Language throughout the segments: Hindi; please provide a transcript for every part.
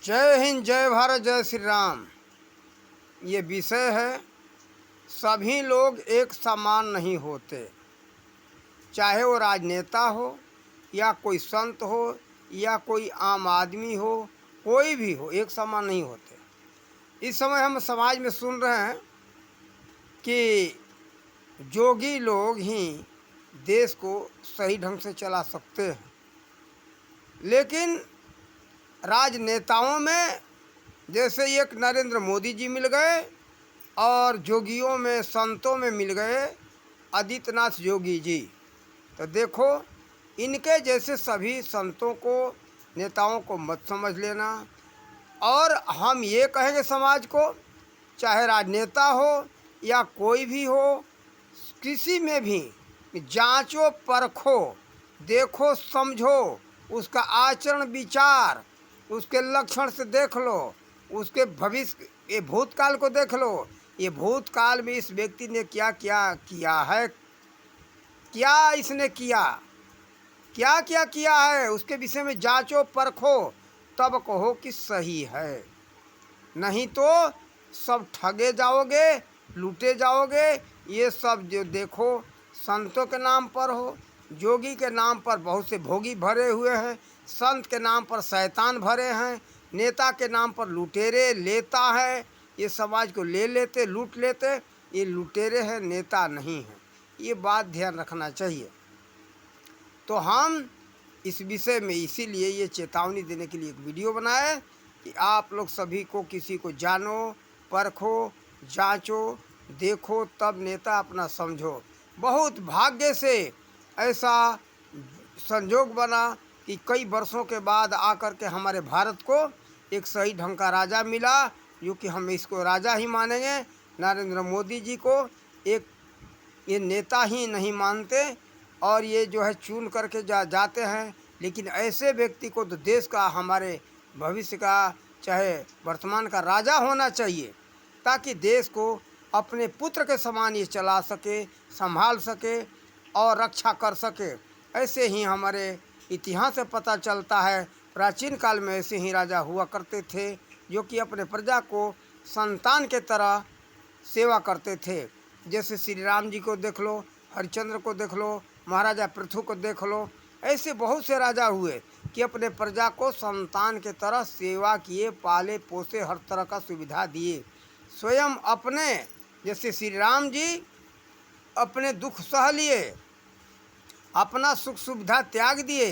जय हिंद, जय भारत, जय श्री राम। ये विषय है, सभी लोग एक समान नहीं होते। चाहे वो राजनेता हो या कोई संत हो या कोई आम आदमी हो, कोई भी हो, एक समान नहीं होते। इस समय हम समाज में सुन रहे हैं कि जोगी लोग ही देश को सही ढंग से चला सकते हैं, लेकिन राजनेताओं में जैसे एक नरेंद्र मोदी जी मिल गए और जोगियों में, संतों में मिल गए आदित्यनाथ योगी जी। तो देखो, इनके जैसे सभी संतों को, नेताओं को मत समझ लेना। और हम ये कहेंगे समाज को, चाहे राजनेता हो या कोई भी हो, किसी में भी जांचो परखो, देखो समझो, उसका आचरण विचार, उसके लक्षण से देख लो, उसके भविष्य, ये भूतकाल को देख लो। ये भूतकाल में इस व्यक्ति ने क्या क्या किया है, क्या इसने किया, क्या क्या किया है, उसके विषय में जांचो परखो, तब कहो कि सही है। नहीं तो सब ठगे जाओगे, लूटे जाओगे। ये सब जो देखो, संतों के नाम पर हो, जोगी के नाम पर बहुत से भोगी भरे हुए हैं, संत के नाम पर शैतान भरे हैं, नेता के नाम पर लुटेरे लेता है। ये समाज को ले लेते, लूट लेते। ये लुटेरे हैं, नेता नहीं हैं। ये बात ध्यान रखना चाहिए। तो हम इस विषय में इसीलिए ये चेतावनी देने के लिए एक वीडियो बनाए कि आप लोग सभी को, किसी को जानो, परखो, जांचो, देखो, तब नेता अपना समझो। बहुत भाग्य से ऐसा संजोग बना कि कई वर्षों के बाद आकर के हमारे भारत को एक सही ढंग का राजा मिला, जो कि हम इसको राजा ही मानेंगे। नरेंद्र मोदी जी को एक ये नेता ही नहीं मानते, और ये जो है चुन करके जाते हैं। लेकिन ऐसे व्यक्ति को तो देश का, हमारे भविष्य का, चाहे वर्तमान का राजा होना चाहिए, ताकि देश को अपने पुत्र के समान ये चला सके, संभाल सके और रक्षा कर सके। ऐसे ही हमारे इतिहास से पता चलता है, प्राचीन काल में ऐसे ही राजा हुआ करते थे, जो कि अपने प्रजा को संतान के तरह सेवा करते थे। जैसे श्री राम जी को देख लो, हरिश्चंद्र को देख लो, महाराजा पृथु को देख लो। ऐसे बहुत से राजा हुए कि अपने प्रजा को संतान के तरह सेवा किए, पाले पोसे, हर तरह का सुविधा दिए। स्वयं अपने, जैसे श्री राम जी अपने दुख सह लिए, अपना सुख सुविधा त्याग दिए,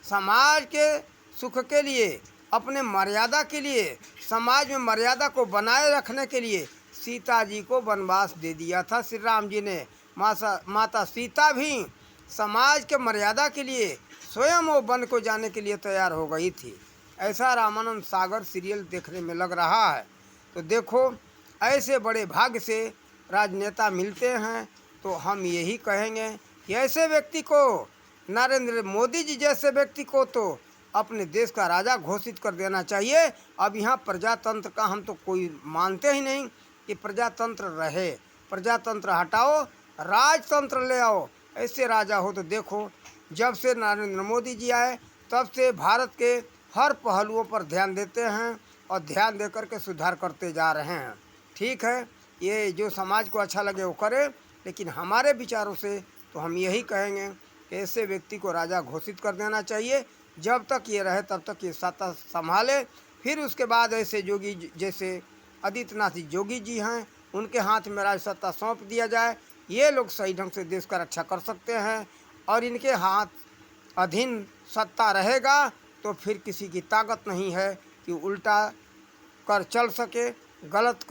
समाज के सुख के लिए, अपने मर्यादा के लिए, समाज में मर्यादा को बनाए रखने के लिए सीता जी को वनवास दे दिया था श्री राम जी ने। माता सीता भी समाज के मर्यादा के लिए स्वयं वो वन को जाने के लिए तैयार हो गई थी। ऐसा रामानंद सागर सीरियल देखने में लग रहा है। तो देखो, ऐसे बड़े भाग्य से राजनेता मिलते हैं। तो हम यही कहेंगे कि ऐसे व्यक्ति को, नरेंद्र मोदी जी जैसे व्यक्ति को तो अपने देश का राजा घोषित कर देना चाहिए। अब यहाँ प्रजातंत्र का हम तो कोई मानते ही नहीं कि प्रजातंत्र रहे। प्रजातंत्र हटाओ, राजतंत्र ले आओ। ऐसे राजा हो तो देखो, जब से नरेंद्र मोदी जी आए तब से भारत के हर पहलुओं पर ध्यान देते हैं और ध्यान देकर के सुधार करते जा रहे हैं। ठीक है, ये जो समाज को अच्छा लगे वो करे, लेकिन हमारे विचारों से तो हम यही कहेंगे कि ऐसे व्यक्ति को राजा घोषित कर देना चाहिए। जब तक ये रहे तब तक ये सत्ता संभाले। फिर उसके बाद ऐसे जोगी जैसे आदित्यनाथ योगी जी हैं, उनके हाथ में राज सत्ता सौंप दिया जाए। ये लोग सही ढंग से देश का रक्षा कर सकते हैं, और इनके हाथ अधीन सत्ता रहेगा तो फिर किसी की ताकत नहीं है कि उल्टा कर चल सके, गलत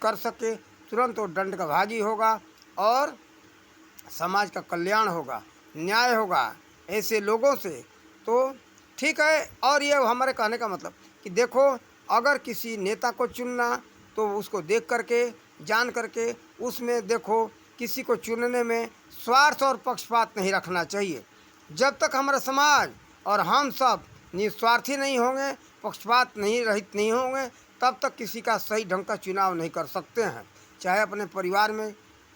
कर सके। तुरंत वो दंड का भागी होगा और समाज का कल्याण होगा, न्याय होगा ऐसे लोगों से। तो ठीक है। और ये हमारे कहने का मतलब कि देखो, अगर किसी नेता को चुनना तो उसको देख करके, जान करके, उसमें देखो, किसी को चुनने में स्वार्थ और पक्षपात नहीं रखना चाहिए। जब तक हमारा समाज और हम सब निस्वार्थी नहीं होंगे, पक्षपात नहीं रहित नहीं होंगे, तब तक किसी का सही ढंग का चुनाव नहीं कर सकते हैं। चाहे अपने परिवार में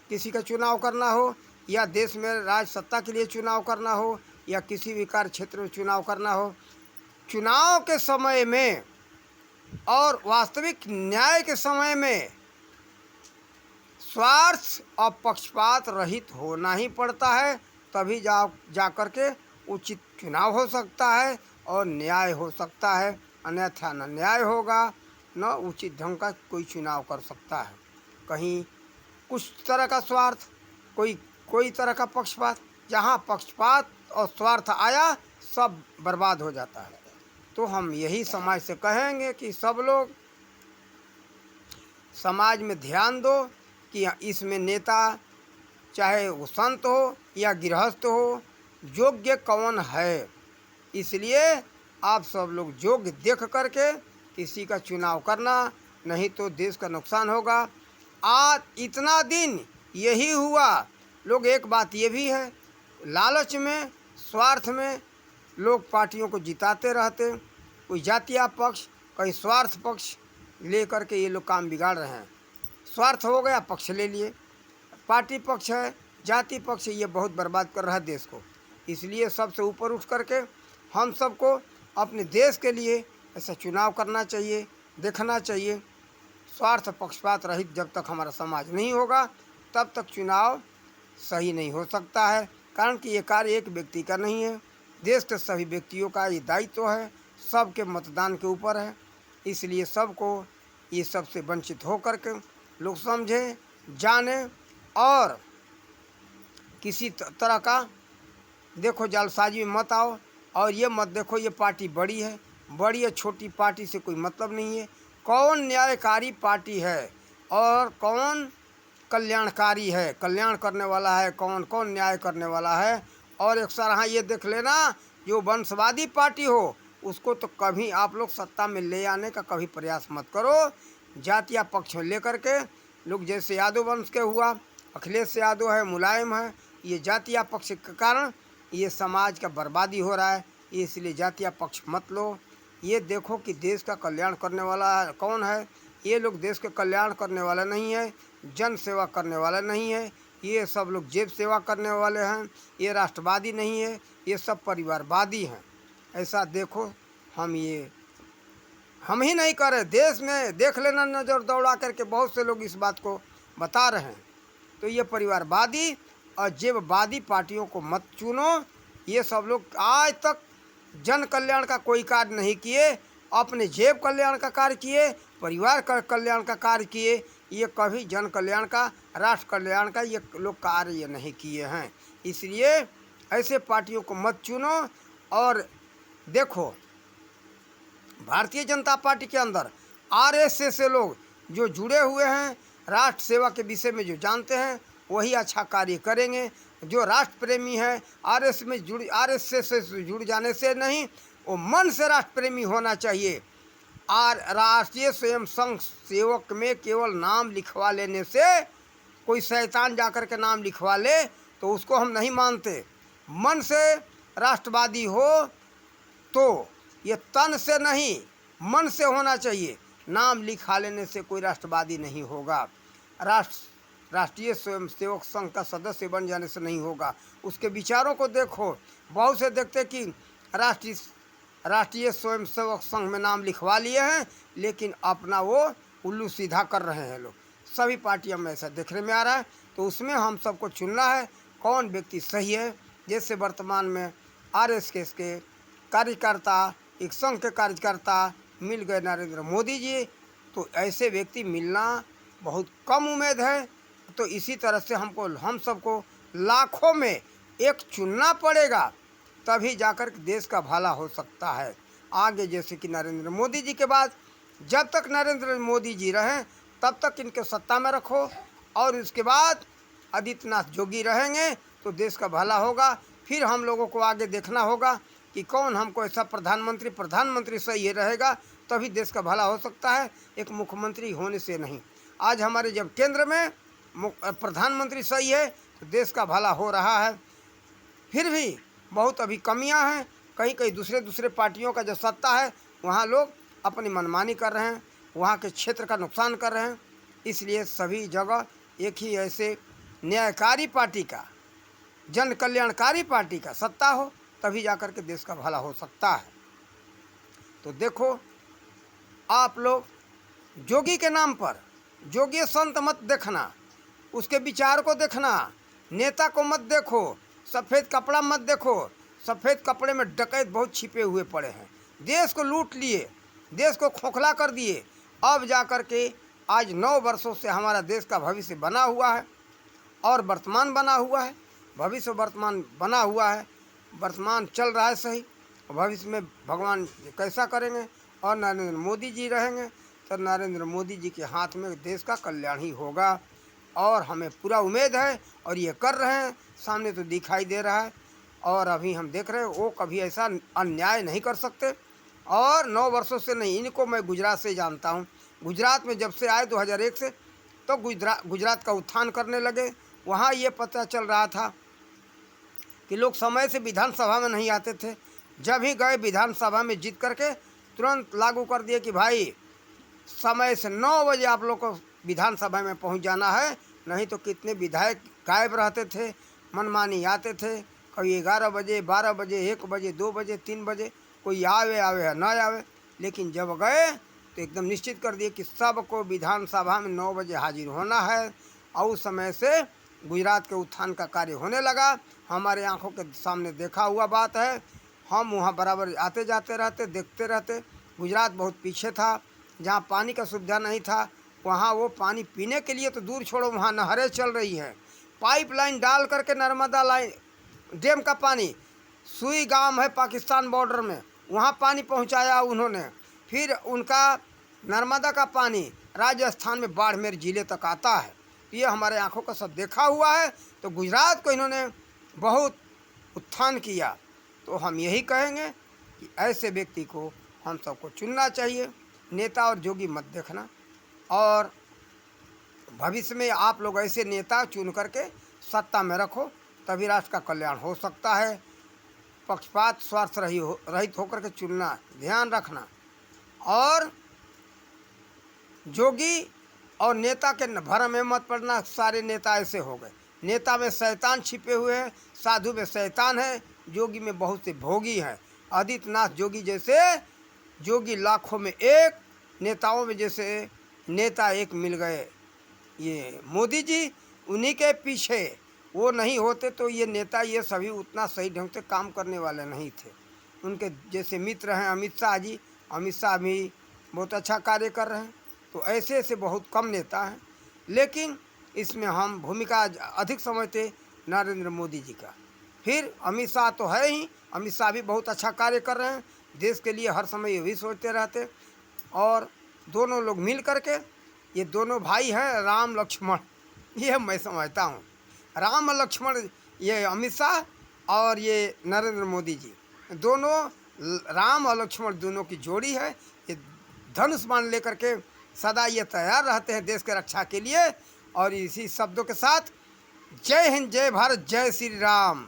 किसी का चुनाव करना हो, या देश में राज सत्ता के लिए चुनाव करना हो, या किसी भी कार्य क्षेत्र में चुनाव करना हो। चुनाव के समय में और वास्तविक न्याय के समय में स्वार्थ और पक्षपात रहित होना ही पड़ता है, तभी जा कर के उचित चुनाव हो सकता है और न्याय हो सकता है। अन्यथा न न्याय होगा न उचित ढंग का कोई चुनाव कर सकता है। कहीं कुछ तरह का स्वार्थ, कोई तरह का पक्षपात, जहाँ पक्षपात और स्वार्थ आया सब बर्बाद हो जाता है। तो हम यही समाज से कहेंगे कि सब लोग समाज में ध्यान दो कि इसमें नेता चाहे वो संत हो या गृहस्थ हो, योग्य कौन है। इसलिए आप सब लोग योग्य देख करके किसी का चुनाव करना, नहीं तो देश का नुकसान होगा। आज इतना दिन यही हुआ। लोग एक बात ये भी है, लालच में, स्वार्थ में लोग पार्टियों को जिताते रहते। कोई जातीय पक्ष, कहीं स्वार्थ पक्ष ले करके ये लोग काम बिगाड़ रहे हैं। स्वार्थ हो गया, पक्ष ले लिए, पार्टी पक्ष है, जाति पक्ष है, ये बहुत बर्बाद कर रहा है देश को। इसलिए सबसे ऊपर उठ करके हम सबको अपने देश के लिए ऐसा चुनाव करना चाहिए, देखना चाहिए। स्वार्थ पक्षपात रहित जब तक हमारा समाज नहीं होगा तब तक चुनाव सही नहीं हो सकता है। कारण कि ये कार्य एक व्यक्ति का नहीं है, देश के सभी व्यक्तियों का ये दायित्व है, सबके मतदान के ऊपर है। इसलिए सबको ये सबसे वंचित हो करके लोग समझें, जाने और किसी तरह का देखो जालसाजी में मत आओ। और ये मत देखो ये पार्टी बड़ी है छोटी पार्टी से कोई मतलब नहीं है। कौन न्यायकारी पार्टी है और कौन कल्याणकारी है, कल्याण करने वाला है, कौन कौन न्याय करने वाला है। और एक सराहा ये देख लेना, जो वंशवादी पार्टी हो उसको तो कभी आप लोग सत्ता में ले आने का कभी प्रयास मत करो। जातीय पक्ष में लेकर के लोग, जैसे यादव वंश के हुआ, अखिलेश यादव है, मुलायम है, ये जातीय पक्ष के कारण ये समाज का बर्बादी हो रहा है। इसलिए जातीय पक्ष मत लो। ये देखो कि देश का कल्याण करने वाला कौन है। ये लोग देश के कल्याण करने वाला नहीं है, जन सेवा करने वाला नहीं है। ये सब लोग जेब सेवा करने वाले हैं। ये राष्ट्रवादी नहीं है, ये सब परिवारवादी हैं। ऐसा देखो, हम ही नहीं कर रहे, देश में देख लेना, नज़र दौड़ा करके बहुत से लोग इस बात को बता रहे हैं। तो ये परिवारवादी और जेबवादी पार्टियों को मत चुनो। ये सब लोग आज तक जन कल्याण का कोई कार्य नहीं किए, अपने जेब कल्याण का कार्य किए, परिवार का कल्याण का कार्य किए। ये कभी जन कल्याण का, राष्ट्र कल्याण का ये लोग कार्य नहीं किए हैं। इसलिए ऐसे पार्टियों को मत चुनो। और देखो, भारतीय जनता पार्टी के अंदर आरएसएस से लोग जो जुड़े हुए हैं, राष्ट्र सेवा के विषय में जो जानते हैं, वही अच्छा कार्य करेंगे। जो राष्ट्र प्रेमी है, आरएसएस से जुड़ जाने से नहीं, वो मन से राष्ट्र प्रेमी होना चाहिए। और राष्ट्रीय स्वयं संघ सेवक में केवल नाम लिखवा लेने से, कोई शैतान जाकर के नाम लिखवा ले तो उसको हम नहीं मानते। मन से राष्ट्रवादी हो तो ये तन से नहीं, मन से होना चाहिए। नाम लिखा लेने से कोई राष्ट्रवादी नहीं होगा। राष्ट्रीय स्वयंसेवक संघ का सदस्य बन जाने से नहीं होगा। उसके विचारों को देखो, बहुत से देखते कि राष्ट्रीय स्वयंसेवक संघ में नाम लिखवा लिए हैं, लेकिन अपना वो उल्लू सीधा कर रहे हैं लोग। सभी पार्टियों में ऐसा देखने में आ रहा है। तो उसमें हम सबको चुनना है कौन व्यक्ति सही है। जैसे वर्तमान में आरएसएस के कार्यकर्ता, एक संघ के कार्यकर्ता मिल गए नरेंद्र मोदी जी, तो ऐसे व्यक्ति मिलना बहुत कम उम्मीद है। तो इसी तरह से हम सबको लाखों में एक चुनना पड़ेगा, तभी जाकर देश का भला हो सकता है। आगे जैसे कि नरेंद्र मोदी जी के बाद, जब तक नरेंद्र मोदी जी रहें तब तक इनके सत्ता में रखो, और उसके बाद आदित्यनाथ जोगी रहेंगे तो देश का भला होगा। फिर हम लोगों को आगे देखना होगा कि कौन हमको ऐसा प्रधानमंत्री सही है रहेगा, तभी देश का भला हो सकता है, एक मुख्यमंत्री होने से नहीं। आज हमारे जब केंद्र में प्रधानमंत्री सही है तो देश का भला हो रहा है। फिर भी बहुत अभी कमियां हैं। कहीं कहीं दूसरे पार्टियों का जो सत्ता है वहाँ लोग अपनी मनमानी कर रहे हैं, वहाँ के क्षेत्र का नुकसान कर रहे हैं। इसलिए सभी जगह एक ही ऐसे न्यायकारी पार्टी का, जन कल्याणकारी पार्टी का सत्ता हो, तभी जाकर के देश का भला हो सकता है। तो देखो, आप लोग जोगी के नाम पर, जोगी संत मत देखना, उसके विचार को देखना, नेता को मत देखो, सफ़ेद कपड़ा मत देखो। सफ़ेद कपड़े में डकैत बहुत छिपे हुए पड़े हैं, देश को लूट लिए, देश को खोखला कर दिए। अब जा कर के आज 9 वर्षों से हमारा देश का भविष्य बना हुआ है और वर्तमान बना हुआ है, भविष्य वर्तमान बना हुआ है। वर्तमान चल रहा है सही, भविष्य में भगवान कैसा करेंगे और नरेंद्र मोदी जी रहेंगे तो नरेंद्र मोदी जी के हाथ में देश का कल्याण ही होगा। और हमें पूरा उम्मीद है और ये कर रहे हैं, सामने तो दिखाई दे रहा है और अभी हम देख रहे हैं वो कभी ऐसा अन्याय नहीं कर सकते। और 9 वर्षों से नहीं, इनको मैं गुजरात से जानता हूँ। गुजरात में जब से आए 2001 से, तो गुजरात का उत्थान करने लगे। वहाँ ये पता चल रहा था कि लोग समय से विधानसभा में नहीं आते थे। जब ही गए विधानसभा में जीत करके तुरंत लागू कर दिए कि भाई समय से 9 बजे आप लोग को विधानसभा में पहुंच जाना है। नहीं तो कितने विधायक गायब रहते थे, मनमानी आते थे, कभी 11 बजे, 12 बजे, 1 बजे, 2 बजे, 3 बजे, कोई आवे या न आवे। लेकिन जब गए तो एकदम निश्चित कर दिए कि सबको विधानसभा में 9 बजे हाजिर होना है। और उस समय से गुजरात के उत्थान का कार्य होने लगा। हमारे आंखों के सामने देखा हुआ बात है, हम वहाँ बराबर आते जाते रहते, देखते रहते। गुजरात बहुत पीछे था, जहाँ पानी का सुविधा नहीं था, वहाँ वो पानी पीने के लिए तो दूर छोड़ो, वहाँ नहरें चल रही हैं। पाइपलाइन डाल करके नर्मदा लाइन डैम का पानी, सुई गांव है पाकिस्तान बॉर्डर में, वहाँ पानी पहुँचाया उन्होंने। फिर उनका नर्मदा का पानी राजस्थान में बाड़मेर ज़िले तक आता है। ये हमारे आंखों का सब देखा हुआ है। तो गुजरात को इन्होंने बहुत उत्थान किया। तो हम यही कहेंगे कि ऐसे व्यक्ति को हम सबको चुनना चाहिए, नेता और जोगी मत देखना। और भविष्य में आप लोग ऐसे नेता चुन करके सत्ता में रखो, तभी राष्ट्र का कल्याण हो सकता है। पक्षपात स्वार्थ रहित होकर के चुनना, ध्यान रखना। और जोगी और नेता के भरम में मत पड़ना। सारे नेता ऐसे हो गए, नेता में शैतान छिपे हुए हैं, साधु में शैतान है, जोगी में बहुत से भोगी हैं। आदित्यनाथ जोगी जैसे जोगी लाखों में एक, नेताओं में जैसे नेता एक मिल गए। ये मोदी जी, उन्हीं के पीछे वो नहीं होते तो ये नेता ये सभी उतना सही ढंग से काम करने वाले नहीं थे। उनके जैसे मित्र हैं अमित शाह जी, अमित शाह भी बहुत अच्छा कार्य कर रहे हैं। तो ऐसे ऐसे बहुत कम नेता हैं, लेकिन इसमें हम भूमिका अधिक समझते नरेंद्र मोदी जी का। फिर अमित शाह तो है ही, अमित शाह भी बहुत अच्छा कार्य कर रहे हैं, देश के लिए हर समय ये भी सोचते रहते। और दोनों लोग मिल करके, ये दोनों भाई हैं राम लक्ष्मण, ये मैं समझता हूँ। राम और लक्ष्मण, ये अमित शाह और ये नरेंद्र मोदी जी, दोनों राम और लक्ष्मण दोनों की जोड़ी है। ये धनुष बाण लेकर के सदा ये तैयार रहते हैं देश के रक्षा के लिए। और इसी शब्दों के साथ जय हिंद, जय भारत, जय श्री राम।